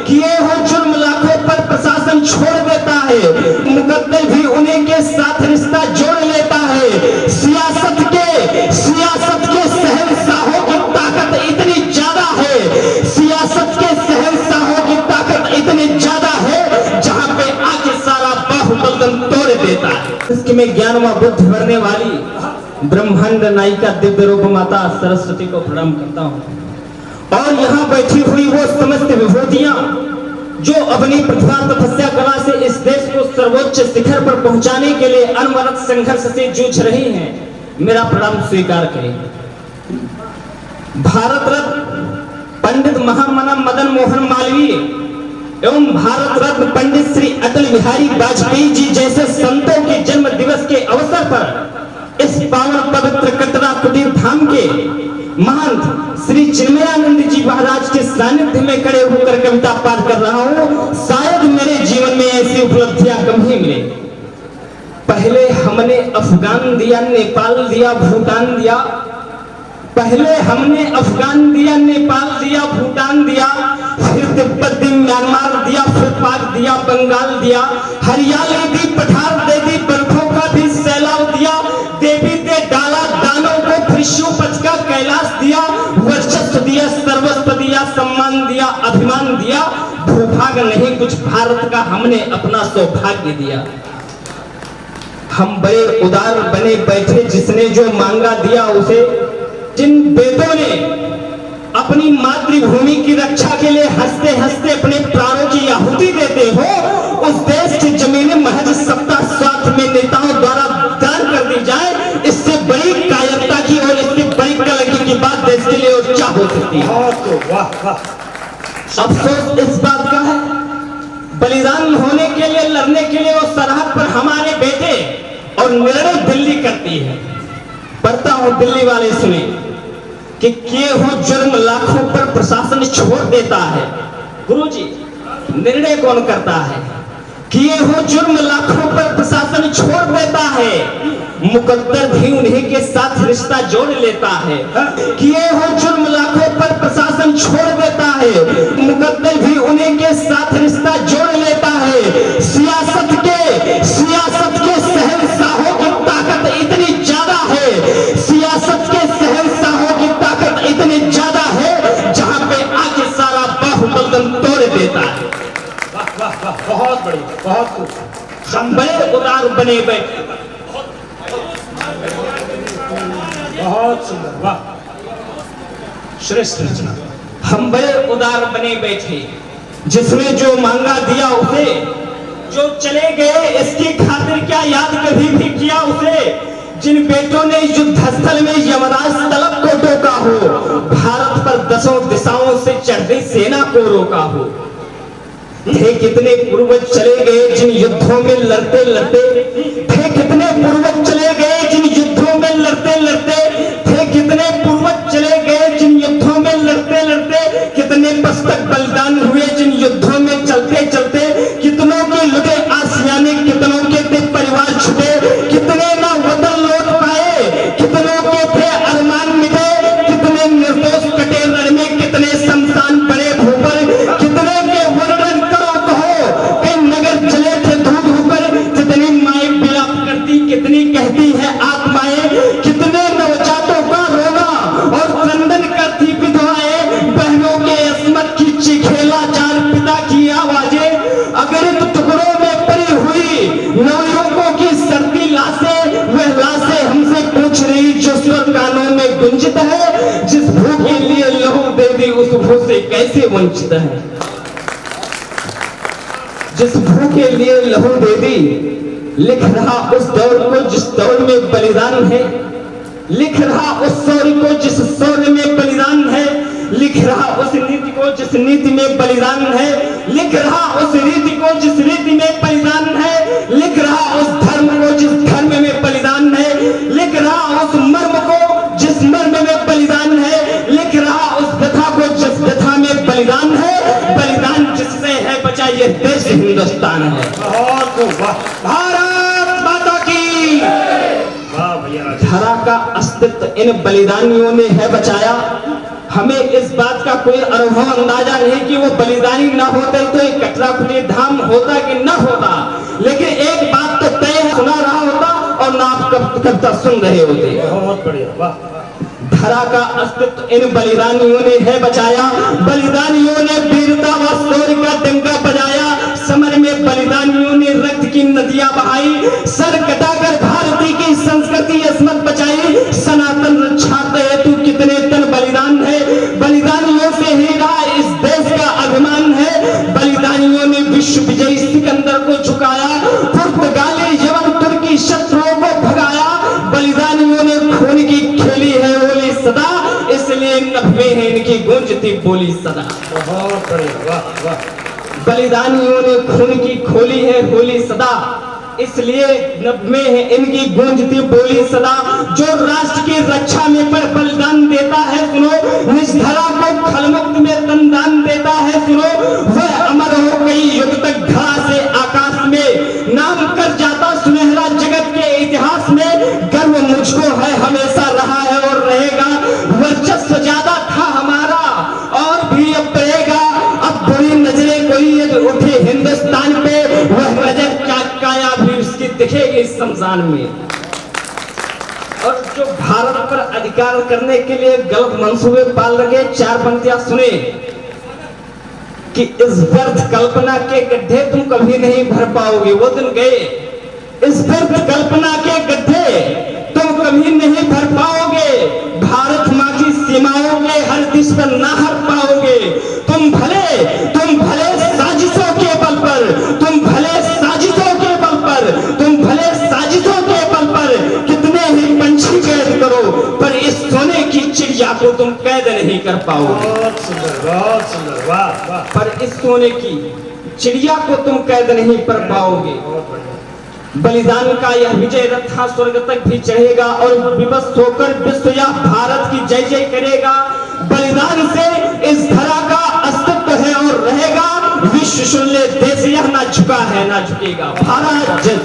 किए हो जुर्म लाखों पर प्रशासन छोड़ देता है, मुकद्दर भी उन्हीं के साथ रिश्ता जोड़ लेता है। सियासत के शहंशाहों की ताकत इतनी ज्यादा है, सियासत के शहंशाहों की ताकत इतनी ज्यादा है, जहां पे आके सारा बाहुबल तोड़ देता है। इसकी मैं ज्ञानवा बुद्धि भरने वाली ब्रह्मांड नायिका दिव्य रूप माता सरस्वती को प्रणाम करता हूँ। और यहाँ बैठी हुई वो समस्त विभूतियां जो अपनी प्रतिभा तपस्या कला से इस देश को सर्वोच्च शिखर पर पहुंचाने के लिए अनवरत संघर्ष से जूझ रही हैं, मेरा प्रणाम स्वीकार करें। भारत रत्न पंडित महामना मदन मोहन मालवीय एवं भारत रत्न पंडित श्री अटल बिहारी वाजपेयी जी जैसे संतों के जन्म दिवस के अवसर पर इस पावन पवित्र कटरा कुटीर धाम के महंत श्री चिन्मयानंद जी महाराज के सानिध्य में खड़े होकर कविता पाठ कर रहा हूँ। शायद मेरे जीवन में ऐसी उपलब्धियां कम ही मिले। पहले हमने अफगान दिया, नेपाल दिया, भूटान दिया। पहले हमने अफगान दिया, नेपाल दिया, भूटान दिया, फिर तिब्बत दी, म्यांमार दिया, फिर पाक दिया, बंगाल दिया, हरियाली दी, पठार दे दी, बर्फों का भी सैलाब दिया, देवी दे डाला दानों को, फिर शिवपथ का कैलाश दिया, वर्चस्व दिया, सर्वस्व दिया, सम्मान दिया, अभिमान दिया, भूभाग नहीं कुछ भारत का हमने अपना सौभाग्य दिया। हम बड़े उदार बने बैठे, जिसने जो मांगा दिया उसे। जिन वेदों ने अपनी मातृभूमि की रक्षा के लिए हंसते हंसते अपने प्राणों की आहुति देते हो, उस देश की जमीनें महज सत्ता स्वार्थ में नेताओं द्वारा दान कर दी जाए, इससे बड़ी कायरता की और इससे बड़ी कलंकी की बात देश के लिए और क्या हो सकती है। अफसोस इस बात का है, बलिदान होने के लिए, लड़ने के लिए वो सरहद पर हमारे बेटे, और निर्णय दिल्ली करती है। पढ़ता हूं, दिल्ली वाले सुने कि किए हो जुर्म लाखों पर प्रशासन छोड़ देता है। गुरुजी, निर्णय कौन करता है? किए हो जुर्म लाखों पर प्रशासन छोड़ देता है, मुकद्दर भी उन्हीं के साथ रिश्ता जोड़ लेता है। किए हो जुर्म लाखों पर प्रशासन छोड़ देता है, मुकद्दर भी उन्हीं के साथ रिश्ता जोड़ लेता है। सियासत के शहंशाहों की ताकत इतनी ज्यादा है, सियासत के शहंशाहों की ताकत इतनी ज्यादा है, जहां पे आके सारा बाहुबल तोड़ देता है। वाह वाह, बहुत बड़ी, बहुत हम बड़े उदार बने बैठे, बहुत सुंदर, वाह, श्रेष्ठ रचना। हम बड़े उदार बने बैठे, जिसने जो मांगा दिया उसे, जो चले गए इसकी खातिर क्या याद कभी भी किया उसे। जिन बेटों ने युद्ध स्थल में यमराज तलब को टोका हो, भारत पर दसों दिशाओं से चढ़ती सेना को रोका हो। थे कितने पूर्वज चले गए जिन युद्धों में लड़ते लड़ते, थे कितने पूर्वज चले गए जिन युद्धों में लड़ते लड़ते, थे कितने पूर्वज चले गए जिन युद्धों में लड़ते लड़ते, कितने पुस्तक बलिदान हुए जिन युद्धों में चलते चलते, कितनों के लुटे आसियाने, कितनों के थे परिवार छुटे, कितने ना वतन लौट पाए, कितनों के थे अरमान मिटे, कितने निर्दोष कटे रण में, कितने शमशान पड़े भूपर, कितने के वर्णन करो कहो, कई नगर चले थे धूप ऊपर, कितनी माए विलाप करती, कितनी कहती है आत्माएं, कितने नवजातों का रोना और क्रंदन करती विधवाएं, बहनों के अस्मत की चिखेला जान पिता की आवाजें, अगणित टुकड़ों में पड़ी हुई नवयुवकों की सर्दी लाशें, वह लाशें हमसे पूछ रही जो स्वर कानों में गुंजित है, जिस भू के लिए लहू दे दी उस भू से कैसे वंचित है। जिस भू के लिए लहू दे दी, लिख रहा उस दौर को जिस दौर में बलिदान है, लिख रहा उस शौर्य को जिस शौर्य में बलिदान है, लिख रहा उस नीति को जिस नीति में बलिदान है, लिख रहा उस रीति को जिस रीति में बलिदान है, लिख रहा उस धर्म को जिस धर्म में बलिदान है, लिख रहा उस मर्म को जिस मर्म में बलिदान है, लिख रहा उस व्यथा को जिस व्यथा में बलिदान है। बलिदान जिससे है बचा ये देश हिंदुस्तान है। भारत माता की। धरा का अस्तित्व इन बलिदानियों ने है बचाया, हमें इस बात का कोई अनुभव अंदाजा नहीं कि वो बलिदानी ना होते तो ये कटरा खुली धाम होता कि न होता, लेकिन एक बात तो तय है, सुना रहा होता और ना आप कब तक सुन रहे होते। बहुत बढ़िया, वाह। धरा का अस्तित्व इन बलिदानियों ने है बचाया, बलिदानियों ने वीरता व शौर्य का डंका बजाया। समर में बलिदानियों ने रक्त की नदियां बहाई, सर कटाकर भारती की संस्कृति अस्मत बचाई। सनातन रक्षार्थ हेतु कितने तन बलिदान है, बलिदानियों से ही रहा इस देश का अभिमान है। बलिदानियों ने विश्व विजयी सिकंदर को झुकाया, पुर्तगाली यवन तुर्की शत्रुओं को भगाया। बलिदानियों ने खून की खेली है होली सदा, इसलिए नभ में है इनकी गूंजती बोली सदा। बहुत बढ़िया, वाह वाह। बलिदानियों ने खून की खोली है होली सदा, इसलिए नभ में है इनकी गूंजती बोली सदा। जो राष्ट्र की रक्षा में पर बलिदान देता है सुनो, निज धरा को खलमुक्त में तनदान देता है सुनो, वह अमर हो गई युग तक धरा से आकाश में, नाम कर जाता सुनहरा जगत के इतिहास में। गर्व मुझको है हमेशा रहा है और रहेगा, वर्चस्व ज्यादा था हमारा और भी अब रहेगा। अब बुरी नजरें कोई उठे हिंदुस्तान पे, वह नजर काया भी उसकी दिखेगी शमशान में। और जो भारत पर अधिकार करने के लिए गलत मंसूबे पाल लगे, चार पंक्तियां सुने कि इस व्यर्थ कल्पना के गड्ढे तुम कभी नहीं भर पाओगे। वो दिन गए, इस व्यर्थ कल्पना के गड्ढे तुम कभी नहीं भर पाओगे। भारत माँ की सीमाओं के हर दिश पर ना हर पाओगे। तुम भले साजिशों के बल पर, तुम भले साजिशों के बल पर, तुम भले साजिशों के बल पर कितने ही पंछी कैद करो, पर इस सोने की चिड़िया को तुम कैद नहीं कर पाओगे। बहुत सुंदर, वाह वाह। पर इस सोने की चिड़िया को तुम कैद नहीं कर पाओगे। बलिदान का यह विजय रथ स्वर्ग तक भी चढ़ेगा और विवश होकर विश्व या भारत की जय जय करेगा। बलिदान से इस धरा का अस्तित्व है और रहेगा, विश्व सुन ले देश यह ना झुका है ना झुकेगा। भारत जय।